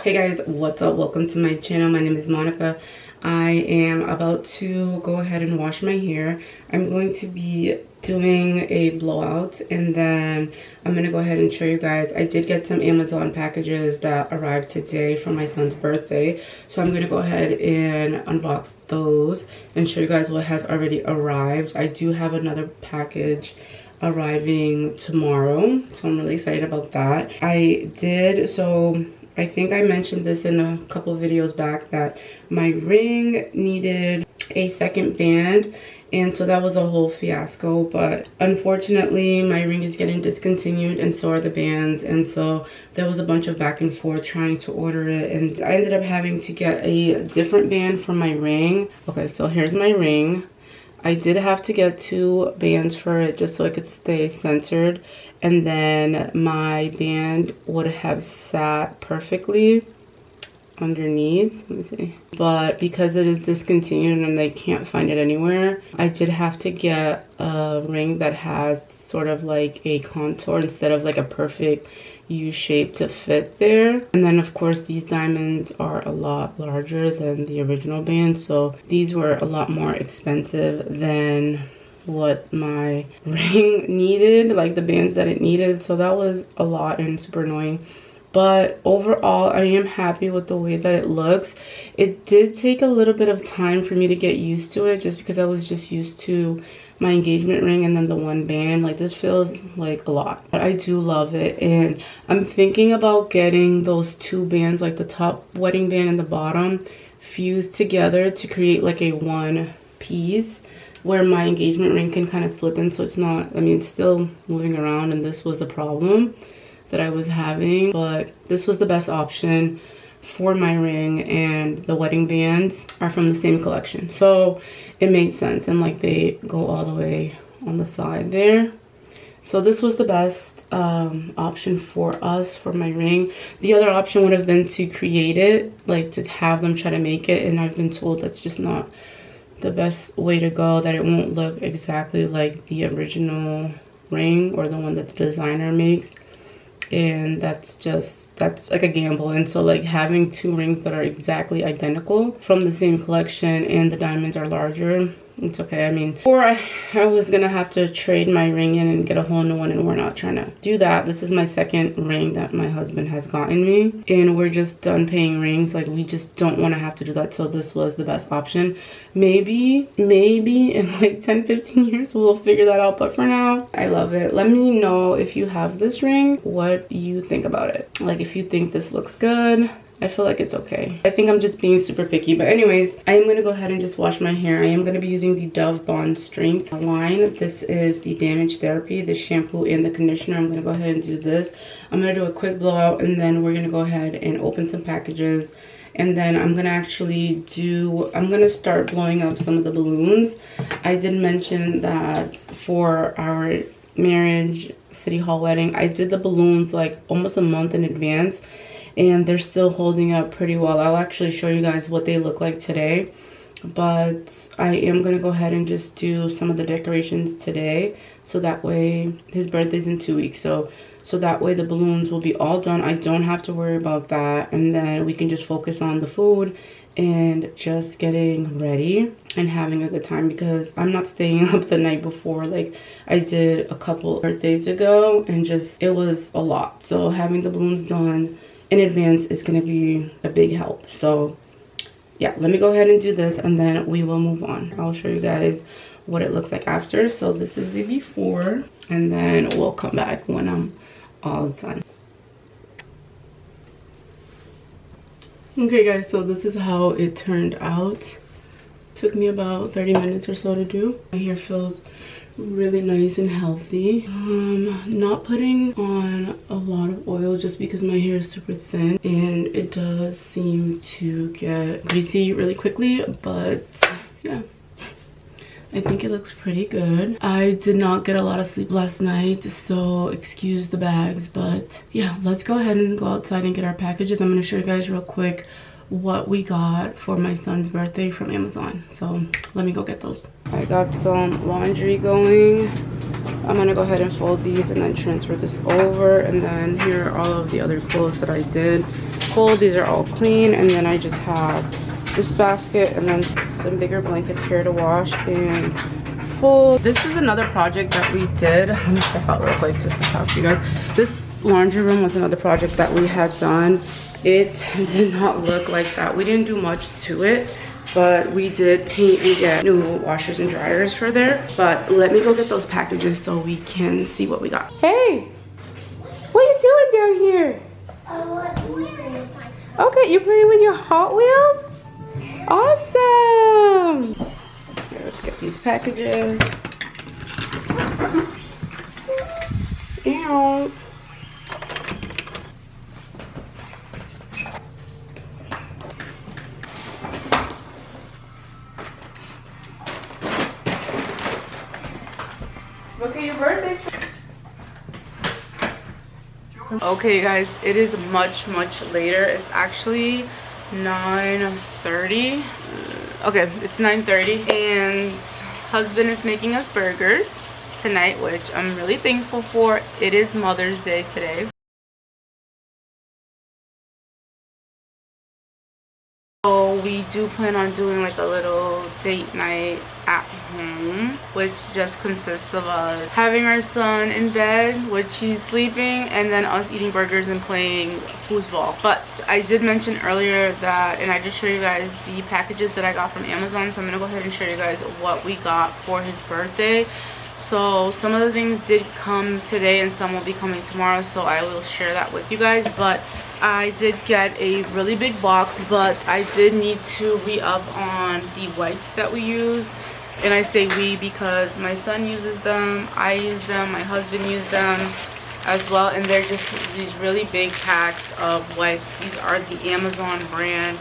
Hey guys, what's up? Welcome to my channel. My name is Monica. I am about to go ahead and wash my hair. I'm going to be doing a blowout, and then I'm going to go ahead and show you guys. I did get some Amazon packages that arrived today for my son's birthday, so I'm going to go ahead and unbox those and show you guys what has already arrived. I do have another package arriving tomorrow, so I'm really excited about that. I think I mentioned this in a couple videos back that my ring needed a second band, and so that was a whole fiasco. But unfortunately my ring is getting discontinued, and so are the bands, and so there was a bunch of back and forth trying to order it, and I ended up having to get a different band for my ring. Okay, so here's my ring. I did have to get 2 bands for it just so it could stay centered, and then my band would have sat perfectly underneath. Let me see. But because it is discontinued and they can't find it anywhere, I did have to get a ring that has sort of like a contour instead of like a perfect U shape to fit there. And then of course these diamonds are a lot larger than the original band, so these were a lot more expensive than what my ring needed, like the bands that it needed. So that was a lot and super annoying. But overall I am happy with the way that it looks. It did take a little bit of time for me to get used to it, just because I was just used to my engagement ring and then the one band. Like, this feels like a lot, but I do love it, and I'm thinking about getting those 2 bands, like the top wedding band and the bottom, fused together to create like a one piece where my engagement ring can kind of slip in, so it's not, I mean, it's still moving around, and this was the problem that I was having. But this was the best option for my ring, and the wedding bands are from the same collection, so it made sense, and like they go all the way on the side there. So this was the best option for us for my ring. The other option would have been to create it, like to have them try to make it, and I've been told that's just not the best way to go, that it won't look exactly like the original ring or the one that the designer makes, and that's like a gamble. And so like having 2 rings that are exactly identical from the same collection and the diamonds are larger, it's okay. I mean, or I was gonna have to trade my ring in and get a whole new one, and we're not trying to do that. This is my second ring that my husband has gotten me, and we're just done paying rings. Like, we just don't want to have to do that, so this was the best option. Maybe in like 10-15 years we'll figure that out, but for now I love it. Let me know if you have this ring, what you think about it. Like, if you think this looks good. I feel like it's okay. I think I'm just being super picky. But anyways, I am going to go ahead and just wash my hair. I am going to be using the Dove Bond Strength line. This is the Damage Therapy, the shampoo and the conditioner. I'm going to go ahead and do this. I'm going to do a quick blowout, and then we're going to go ahead and open some packages. And then I'm going to start blowing up some of the balloons. I did mention that for our marriage city hall wedding, I did the balloons like almost a month in advance, and they're still holding up pretty well. I'll actually show you guys what they look like today, but I am going to go ahead and just do some of the decorations today, so that way his birthday's in 2 weeks, so that way the balloons will be all done. I don't have to worry about that, and then we can just focus on the food and just getting ready and having a good time, because I'm not staying up the night before like I did a couple birthdays ago, and just it was a lot. So having the balloons done in advance is going to be a big help. So yeah, let me go ahead and do this, and then we will move on. I'll show you guys what it looks like after. So this is the before, and then we'll come back when I'm all done. Okay guys, so this is how it turned out. Took me about 30 minutes or so to do. My hair feels really nice and healthy. Not putting on a lot of oil just because my hair is super thin, and it does seem to get greasy really quickly, but yeah, I think it looks pretty good. I did not get a lot of sleep last night, so excuse the bags, but yeah, let's go ahead and go outside and get our packages. I'm going to show you guys real quick what we got for my son's birthday from Amazon. So let me go get those. I got some laundry going. I'm gonna go ahead and fold these and then transfer this over, and then here are all of the other clothes that I did. full. These are all clean. And then I just have this basket and then some bigger blankets here to wash and fold. This is another project that we did. Let me step out real quick just to talk to you guys. This laundry room was another project that we had done. It did not look like that. We didn't do much to it, but we did paint and get new washers and dryers for there. But let me go get those packages so we can see what we got. Hey, what are you doing down here? Okay, you're playing with your Hot Wheels? Awesome! Here, let's get these packages. Ew. Look at your birthday. Okay guys, it is much later. It's actually 9:30. Okay, it's 9:30 and husband is making us burgers tonight, which I'm really thankful for. It is Mother's Day today. So we do plan on doing like a little date night at home, which just consists of us having our son in bed, which he's sleeping, and then us eating burgers and playing foosball. But I did mention earlier that, and I did show you guys the packages that I got from Amazon, so I'm gonna go ahead and show you guys what we got for his birthday. So some of the things did come today and some will be coming tomorrow, so I will share that with you guys. But I did get a really big box, but I did need to re-up on the wipes that we use. And I say we because my son uses them, I use them, my husband uses them as well. And they're just these really big packs of wipes. These are the Amazon brand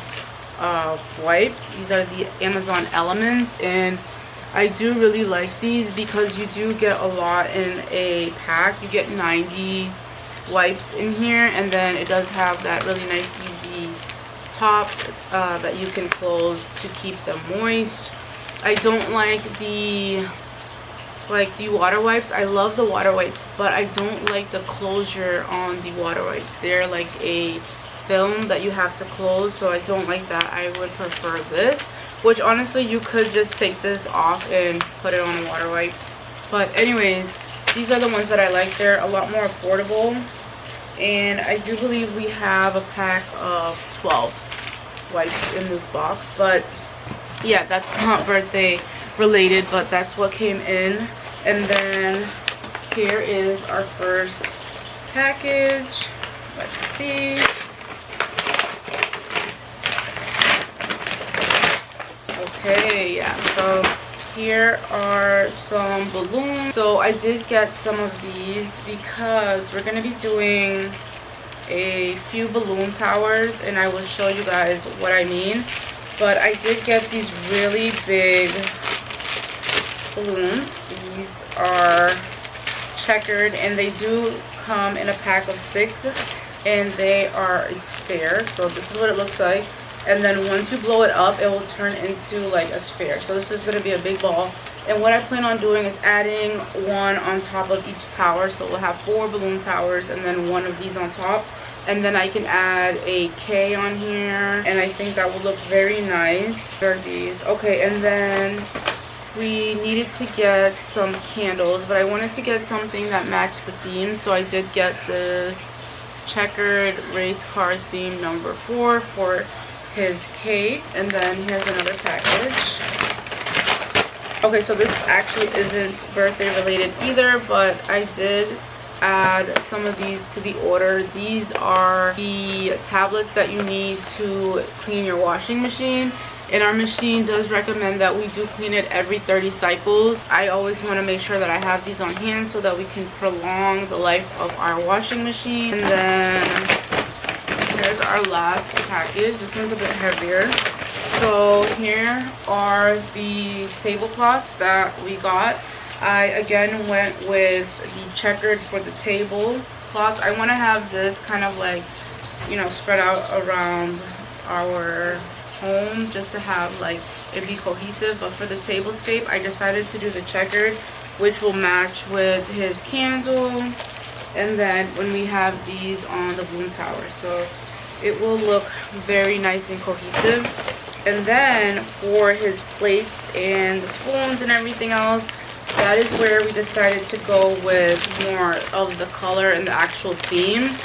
wipes. These are the Amazon Elements, and I do really like these because you do get a lot in a pack. You get 90 wipes in here, and then it does have that really nice easy top that you can close to keep them moist. I don't like the water wipes. I love the water wipes, but I don't like the closure on the water wipes. They're like a film that you have to close, so I don't like that. I would prefer this, which honestly you could just take this off and put it on a water wipe. But anyways, these are the ones that I like. They're a lot more affordable, and I do believe we have a pack of 12 wipes in this box. But yeah, that's not birthday related, but that's what came in. And then here is our first package. Let's see. Okay, yeah, so here are some balloons. So I did get some of these because we're going to be doing a few balloon towers, and I will show you guys what I mean. But I did get these really big balloons. These are checkered, and they do come in a pack of 6, and they are a sphere. So this is what it looks like. And then once you blow it up, it will turn into like a sphere. So this is going to be a big ball. And what I plan on doing is adding one on top of each tower. So we'll have 4 balloon towers and then one of these on top. And then I can add a K on here, and I think that will look very nice. There are these. Okay, and then we needed to get some candles, but I wanted to get something that matched the theme. So I did get this checkered race car theme number 4 for his cake. And then here's another package. Okay, so this actually isn't birthday related either, but I did add some of these to the order. These are the tablets that you need to clean your washing machine, and our machine does recommend that we do clean it every 30 cycles. I always want to make sure that I have these on hand so that we can prolong the life of our washing machine. And then here's our last package. This one's a bit heavier. So here are the tablecloths that we got. I again went with the checkered for the table cloth. I want to have this kind of like, you know, spread out around our home just to have like it be cohesive. But for the tablescape, I decided to do the checkered, which will match with his candle. And then when we have these on the balloon tower, so it will look very nice and cohesive. And then for his plates and the spoons and everything else, that is where we decided to go with more of the color and the actual theme.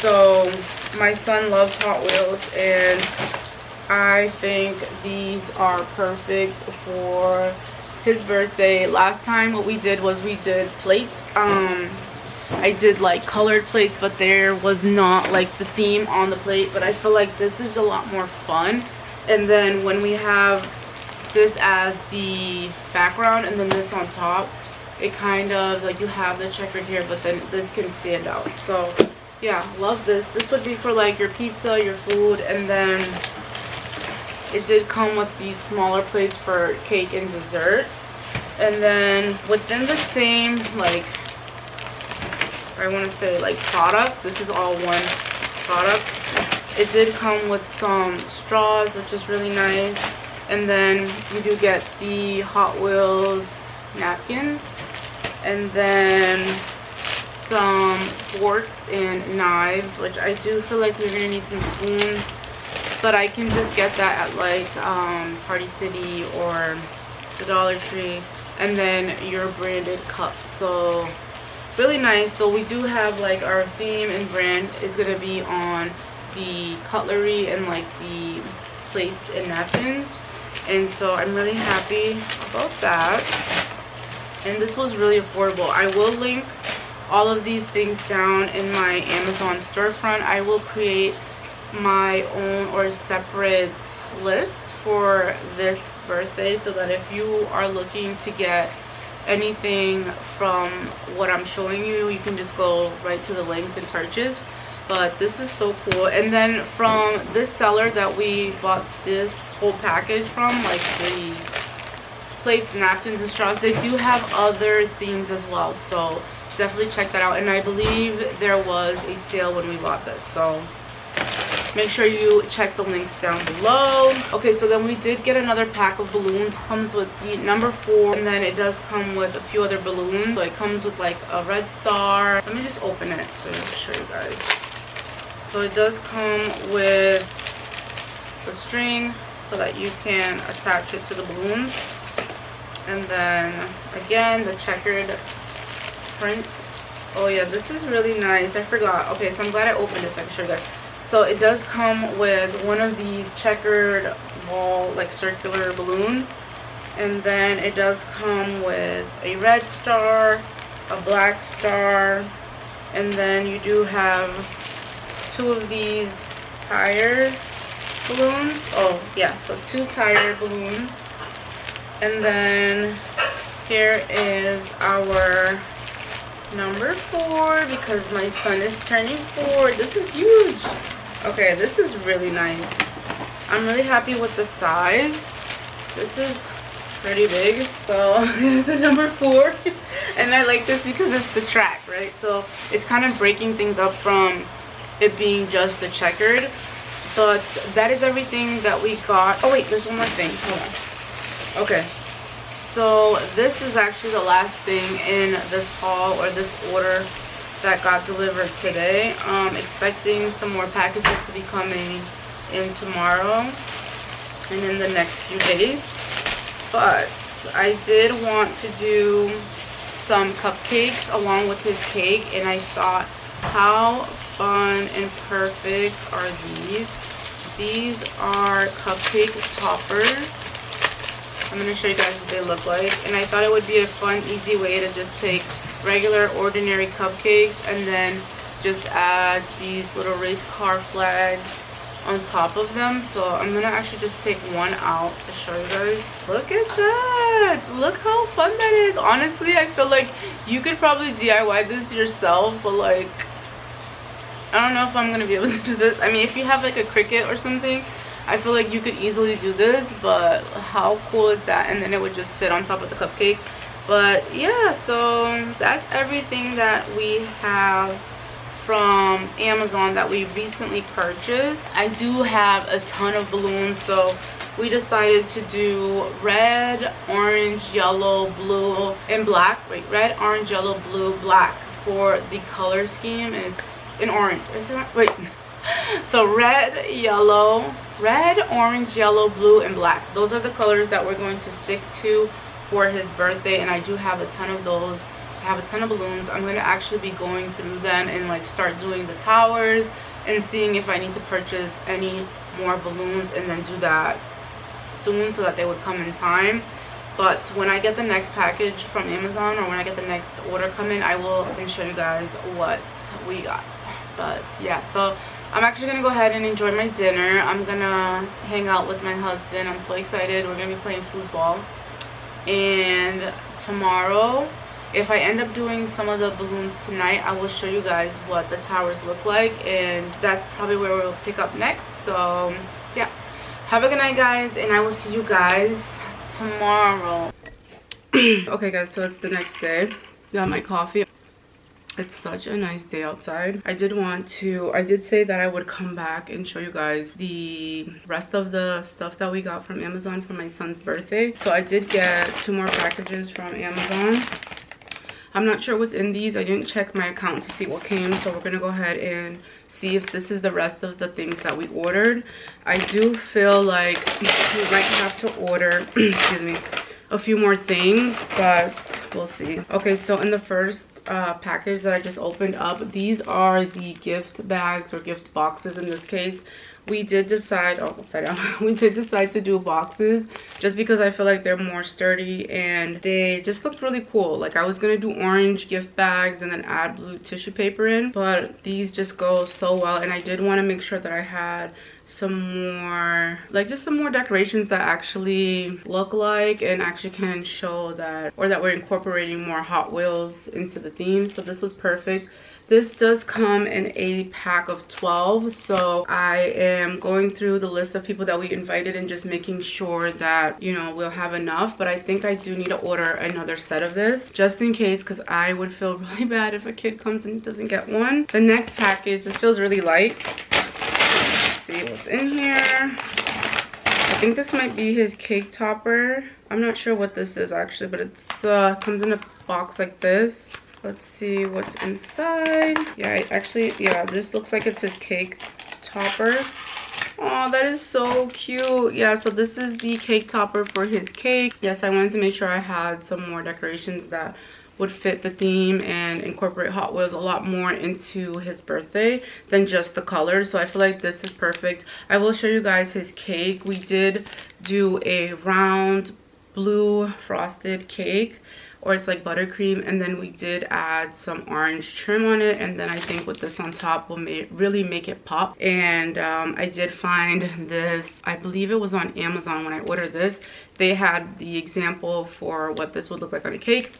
So my son loves Hot Wheels, and I think these are perfect for his birthday. Last time what we did was we did plates. I did like colored plates, but there was not like the theme on the plate. But I feel like this is a lot more fun. And then when we have this as the background and then this on top, it kind of like you have the checkered here, but then this can stand out. So yeah, love this. This would be for like your pizza, your food. And then it did come with these smaller plates for cake and dessert. And then within the same, like, I want to say like product, this is all one product. It did come with some straws, which is really nice. And then you do get the Hot Wheels napkins. And then some forks and knives, which I do feel like you're going to need some spoons. But I can just get that at like Party City or the Dollar Tree. And then your branded cups. So really nice. So we do have like our theme and brand is going to be on the cutlery and like the plates and napkins. And so I'm really happy about that. And this was really affordable. I will link all of these things down in my Amazon storefront. I will create my own or separate list for this birthday, so that if you are looking to get anything from what I'm showing you, you can just go right to the links and purchase. But this is so cool. And then from this seller that we bought this whole package from, like the plates, napkins, and straws, they do have other themes as well, so definitely check that out. And I believe there was a sale when we bought this, so make sure you check the links down below. Okay, so then we did get another pack of balloons. Comes with the number 4, and then it does come with a few other balloons. So it comes with like a red star. Let me just open it so I can show you guys. So it does come with the string so that you can attach it to the balloons. And then again, the checkered print. Oh yeah, this is really nice. I forgot. Okay, so I'm glad I opened this so I can show you guys. So it does come with one of these checkered ball, like circular balloons. And then it does come with a red star, a black star, and then you do have 2 of these tire balloons. Oh yeah, so 2 tire balloons. And then here is our number 4, because my son is turning 4. This is huge. Okay, this is really nice. I'm really happy with the size. This is pretty big. So this is number 4. And I like this because it's the track, right? So it's kind of breaking things up from it being just the checkered. But that is everything that we got. Oh wait, there's one more thing. Hold on. Okay. So this is actually the last thing in this haul or this order that got delivered today. Expecting some more packages to be coming in tomorrow and in the next few days. But I did want to do some cupcakes along with his cake, and I thought, how fun and perfect are these? These are cupcake toppers. I'm going to show you guys what they look like. And I thought it would be a fun, easy way to just take regular, ordinary cupcakes and then just add these little race car flags on top of them. So I'm going to actually just take one out to show you guys. Look at that. Look how fun that is. Honestly, I feel like you could probably DIY this yourself, but like, I don't know if I'm going to be able to do this. I mean, if you have like a Cricut or something, I feel like you could easily do this, but how cool is that? And then it would just sit on top of the cupcake. But yeah, so that's everything that we have from Amazon that we recently purchased. I do have a ton of balloons, so we decided to do red, orange, yellow, blue, and black. Wait, red, orange, yellow, blue, black for the color scheme, and it's in orange. Is it? Wait. So red, orange, yellow, blue, and black. Those are the colors that we're going to stick to for his birthday, and I do have a ton of those. I have a ton of balloons. I'm going to actually be going through them and like start doing the towers and seeing if I need to purchase any more balloons, and then do that soon so that they would come in time. But when I get the next package from Amazon, or when I get the next order come in, I will show you guys what we got. But yeah, so I'm actually gonna go ahead and enjoy my dinner. I'm gonna hang out with my husband. I'm so excited. We're gonna be playing foosball. And tomorrow, if I end up doing some of the balloons tonight, I will show you guys what the towers look like, and that's probably where we'll pick up next. So yeah, have a good night, guys, and I will see you guys tomorrow. Okay guys, so it's the next day. Got my coffee. It's such a nice day outside. I did say that I would come back and show you guys the rest of the stuff that we got from Amazon for my son's birthday. So I did get 2 more packages from Amazon. I'm not sure what's in these. I didn't check my account to see what came, so we're gonna go ahead and see if this is the rest of the things that we ordered. I do feel like we might have to order excuse me, a few more things, but we'll see. Okay, so in the first package that I just opened up, these are the gift bags, or gift boxes in this case. We did decide, oh, upside down. We did decide to do boxes just because I feel like they're more sturdy and they just looked really cool. Like I was gonna do orange gift bags and then add blue tissue paper in, but these just go so well. And I did want to make sure that I had some more, like just some more decorations that actually look like and actually can show that, or that we're incorporating more Hot Wheels into the theme. So this was perfect. This does come in a pack of 12, so I am going through the list of people that we invited and just making sure that, you know, we'll have enough. But I think I do need to order another set of this just in case, because I would feel really bad if a kid comes and doesn't get one. The next package, this feels really light. Let's see what's in here. I think this might be his cake topper. I'm not sure what this is actually, but it's comes in a box like this. Let's see what's inside. Yeah, yeah, this looks like it's his cake topper. Oh, that is so cute. Yeah, so this is the cake topper for his cake. Yes, I wanted to make sure I had some more decorations that would fit the theme and incorporate Hot Wheels a lot more into his birthday than just the colors. So I feel like this is perfect. I will show you guys his cake. We did do a round blue frosted cake, or it's like buttercream, and then we did add some orange trim on it, and then I think with this on top will really make it pop. And I did find this, I believe it was on Amazon when I ordered this. They had the example for what this would look like on a cake.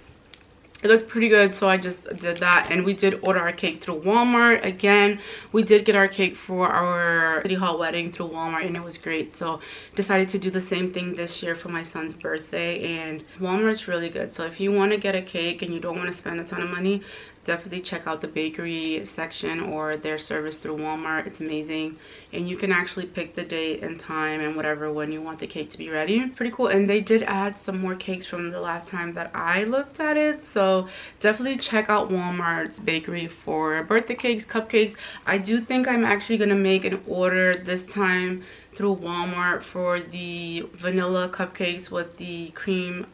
It looked pretty good, so I just did that. And we did order our cake through Walmart. Again, we did get our cake for our City Hall wedding through Walmart, and it was great. So decided to do the same thing this year for my son's birthday, and Walmart's really good. So if you want to get a cake and you don't want to spend a ton of money, definitely check out the bakery section or their service through Walmart. It's amazing, and you can actually pick the date and time and whatever when you want the cake to be ready. Pretty cool. And they did add some more cakes from the last time that I looked at it, so definitely check out Walmart's bakery for birthday cakes, cupcakes. I do think I'm actually gonna make an order this time through Walmart for the vanilla cupcakes with the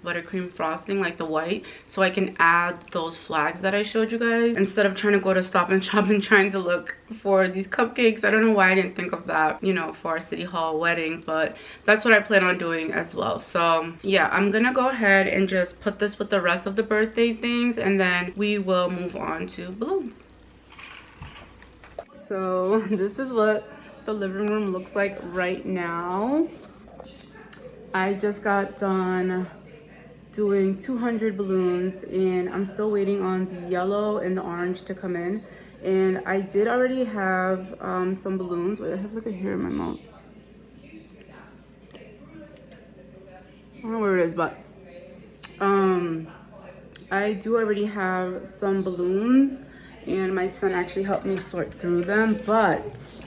buttercream frosting, like the white, so I can add those flags that I showed you guys instead of trying to go to Stop and Shop and trying to look for these cupcakes. I don't know why I didn't think of that, you know, for our City Hall wedding, but that's what I plan on doing as well. So yeah, I'm gonna go ahead and just put this with the rest of the birthday things, and then we will move on to balloons. So this is what the living room looks like right now. I just got done doing 200 balloons, and I'm still waiting on the yellow and the orange to come in. And I did already have some balloons. Wait, I have like a hair in my mouth. I don't know where it is, but I do already have some balloons, and my son actually helped me sort through them, but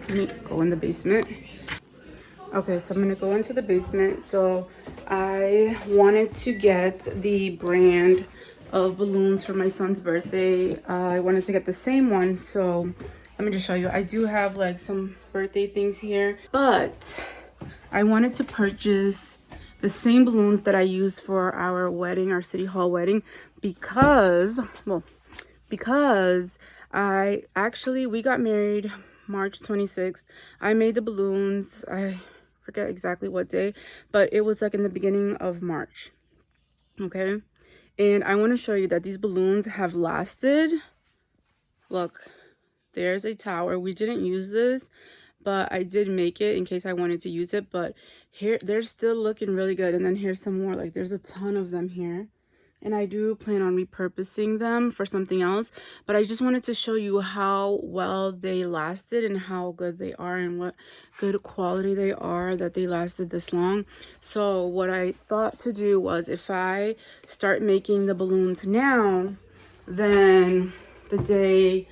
let me go in the basement. Okay, so I'm gonna go into the basement. So I wanted to get the brand of balloons for my son's birthday. I wanted to get the same one, so let me just show you. I do have like some birthday things here, but I wanted to purchase the same balloons that I used for our wedding, our city hall wedding, because, well, because we got married March 26th. I made the balloons, I forget exactly what day, but it was like in the beginning of March, okay? And I want to show you that these balloons have lasted. Look, there's a tower. We didn't use this, but I did make it in case I wanted to use it. But here, they're still looking really good. And then here's some more. Like, there's a ton of them here. And I do plan on repurposing them for something else. But I just wanted to show you how well they lasted and how good they are and what good quality they are that they lasted this long. So what I thought to do was, if I start making the balloons now, then the day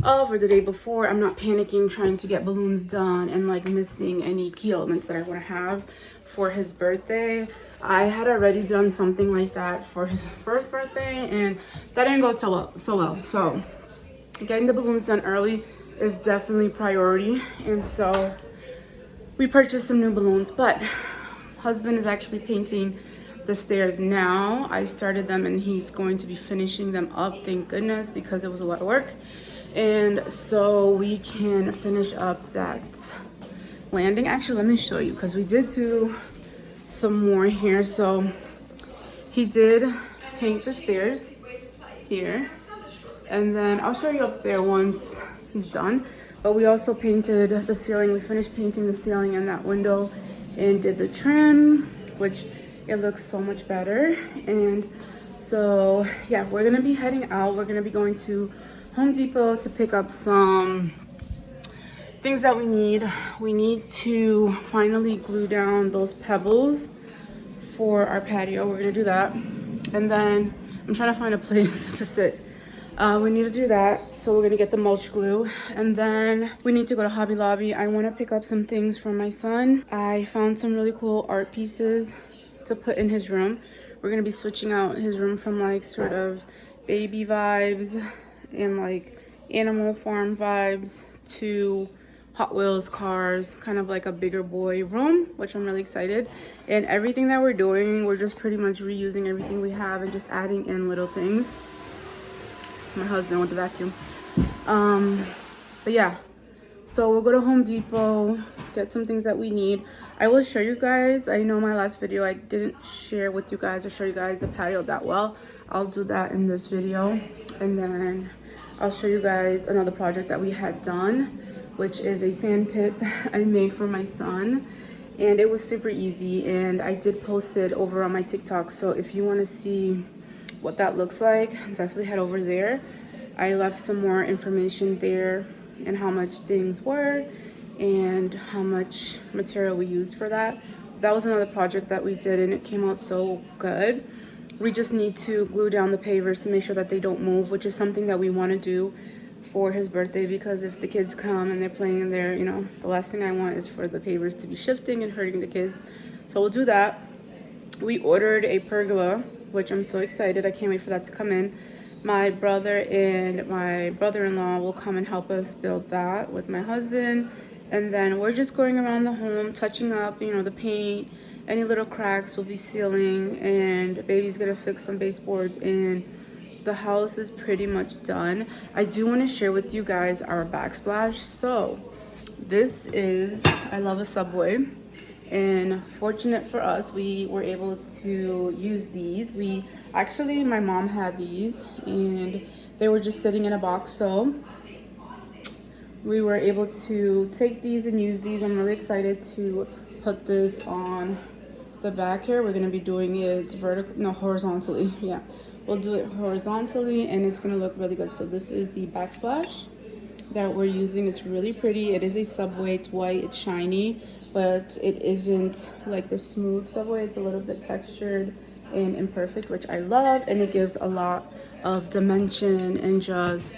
of or the day before, I'm not panicking trying to get balloons done and like missing any key elements that I want to have for his birthday. I had already done something like that for his first birthday and that didn't go so well. So getting the balloons done early is definitely priority. And so we purchased some new balloons, but husband is actually painting the stairs now. I started them and he's going to be finishing them up, thank goodness, because it was a lot of work. And so we can finish up that landing. Actually, let me show you, because we did do some more here. So he did paint the stairs here, and then I'll show you up there once he's done. But we also painted the ceiling. We finished painting the ceiling and that window and did the trim, which it looks so much better. And so yeah, we're gonna be heading out. We're gonna be going to Home Depot to pick up some things that we need. We need to finally glue down those pebbles for our patio. We're gonna do that. And then I'm trying to find a place to sit. We need to do that. So we're gonna get the mulch glue. And then we need to go to Hobby Lobby. I wanna pick up some things for my son. I found some really cool art pieces to put in his room. We're gonna be switching out his room from like sort of baby vibes and like Animal Farm vibes to Hot Wheels cars, kind of like a bigger boy room, which I'm really excited. And everything that we're doing, we're just pretty much reusing everything we have and just adding in little things. My husband with the vacuum. But yeah, so we'll go to Home Depot, get some things that we need. I will show you guys. I know my last video I didn't share with you guys or show you guys the patio that well. I'll do that in this video. And then I'll show you guys another project that we had done, which is a sand pit that I made for my son. And it was super easy, and I did post it over on my TikTok. So if you want to see what that looks like, definitely head over there. I left some more information there and how much things were and how much material we used for that. That was another project that we did and it came out so good. We just need to glue down the pavers to make sure that they don't move, which is something that we want to do for his birthday, because if the kids come and they're playing in there, you know, the last thing I want is for the pavers to be shifting and hurting the kids. So we'll do that. We ordered a pergola, which I'm so excited. I can't wait for that to come in. My brother and my brother-in-law will come and help us build that with my husband. And then we're just going around the home, touching up, you know, the paint. Any little cracks will be sealing, and baby's gonna fix some baseboards, and the house is pretty much done. I do want to share with you guys our backsplash. So this is, I love a Subway, and fortunate for us, we were able to use these. My mom had these and they were just sitting in a box, so we were able to take these and use these. I'm really excited to put this on the back here. We're gonna be doing it horizontally. Yeah, we'll do it horizontally and it's gonna look really good. So this is the backsplash that we're using. It's really pretty. It is a Subway. It's white, it's shiny, but it isn't like the smooth Subway. It's a little bit textured and imperfect, which I love, and it gives a lot of dimension and just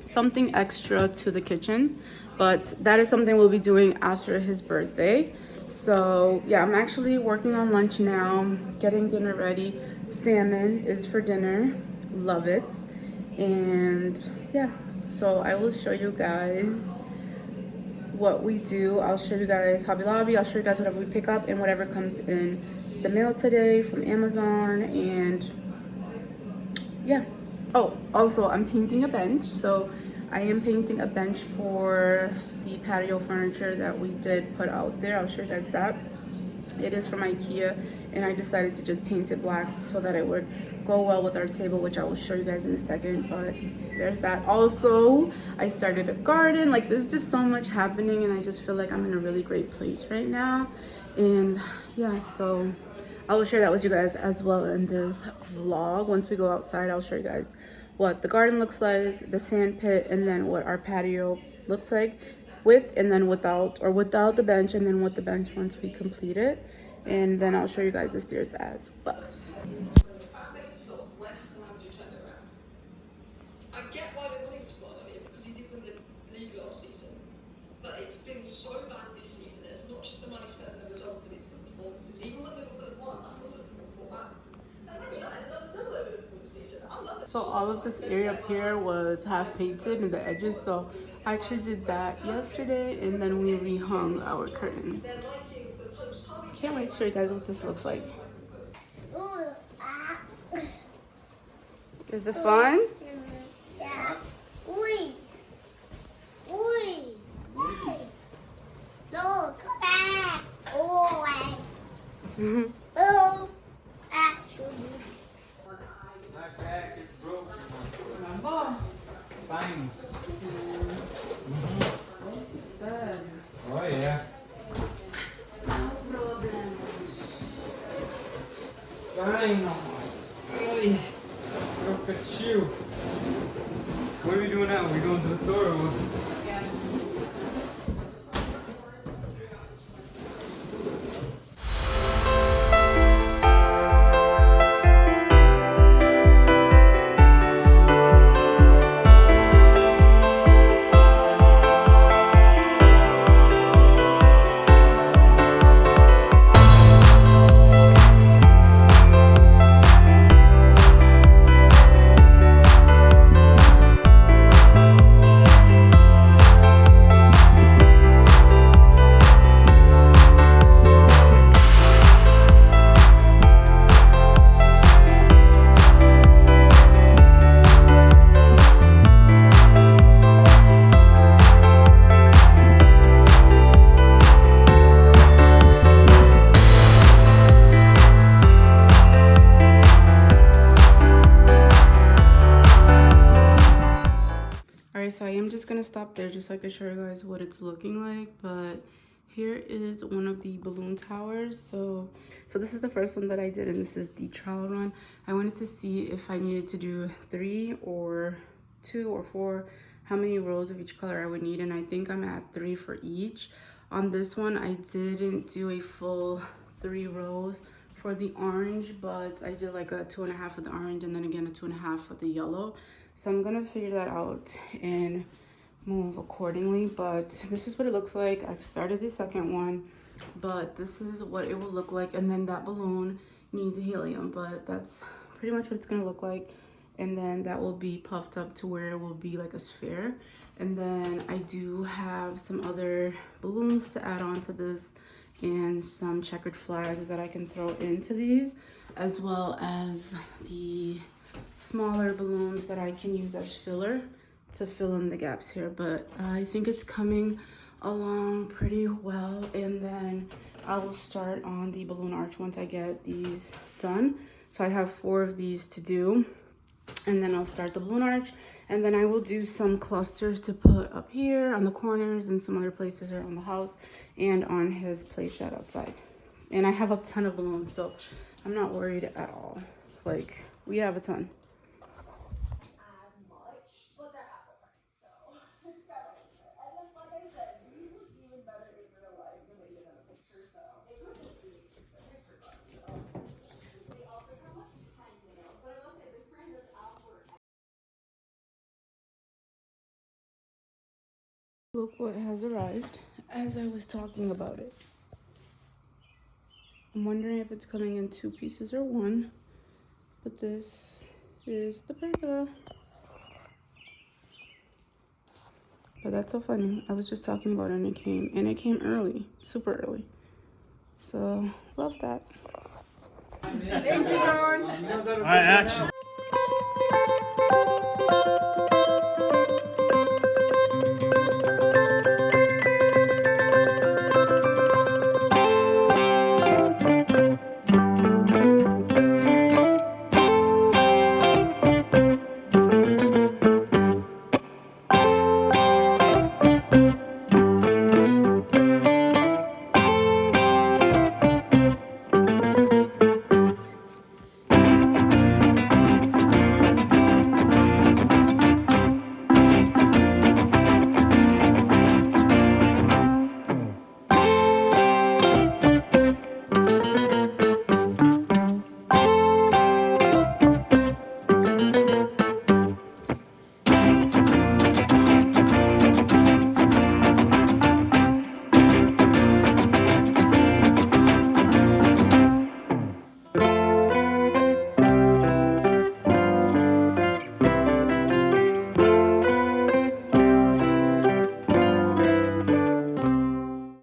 something extra to the kitchen. But that is something we'll be doing after his birthday. So yeah, I'm actually working on lunch now, getting dinner ready. Salmon is for dinner, love it. And yeah, so I will show you guys what we do. I'll show you guys Hobby Lobby. I'll show you guys whatever we pick up and whatever comes in the mail today from Amazon. And yeah. Oh, also I'm painting a bench. So I am painting a bench for the patio furniture that we did put out there. I'll show you guys that. It is from IKEA, and I decided to just paint it black so that it would go well with our table, which I will show you guys in a second. But there's that. Also, I started a garden. Like, there's just so much happening, and I just feel like I'm in a really great place right now. And yeah, so I will share that with you guys as well in this vlog. Once we go outside, I'll show you guys what the garden looks like, the sand pit, and then what our patio looks like with and then without, or without the bench, and then with the bench once we complete it. And then I'll show you guys the stairs as well. I get why they wanted to spot him because he did win the league last season, but it's been so bad this season. It's not just the money spent on the result, but it's the performances. Even when Liverpool have won, I thought it was more bad. And Man United done double over Liverpool this season. I love it. So all of this area up here was half painted in the edges, so I actually did that yesterday, and then we rehung our curtains. Can't wait to show you guys what this looks like. Is it fun? Yeah. Oi. Oi. Oi. No, come back. Oh. Oh. Actually. My back is broken. Spines. Oh yeah. No problem. Spine. Ay. Look at you. What are we doing now? Are we going to the store or what? Yeah. So I am just gonna stop there just so I can show you guys what it's looking like. But here is one of the balloon towers. So this is the first one that I did, and this is the trial run. I wanted to see if I needed to do 3 or 2 or 4, how many rows of each color I would need, and I think I'm at 3 for each. On this one I didn't do a full 3 rows for the orange, but I did like a 2.5 for the orange, and then again a 2.5 for the yellow. So I'm gonna figure that out and move accordingly. But this is what it looks like. I've started the second one, but this is what it will look like. And then that balloon needs helium, but that's pretty much what it's gonna look like. And then that will be puffed up to where it will be like a sphere. And then I do have some other balloons to add on to this, and some checkered flags that I can throw into these, as well as the smaller balloons that I can use as filler to fill in the gaps here. But I think it's coming along pretty well, and then I will start on the balloon arch once I get these done. So I have 4 of these to do, and then I'll start the balloon arch, and then I will do some clusters to put up here on the corners and some other places around the house and on his playset outside. And I have a ton of balloons, so I'm not worried at all. Like, we have a ton. As much, but they're half the price, so it's kind of worth it. And then, like I said, these look even better in real life than they did in a picture, so it could just be the picture class, but honestly. They also come with 10 nails, but I will say this brand does offer. Look what has arrived as I was talking about it. I'm wondering if it's coming in 2 pieces or 1, but this is the pergola. But that's so funny. I was just talking about it and it came. And it came early. Super early. So, love that. Thank you, John. All right, action.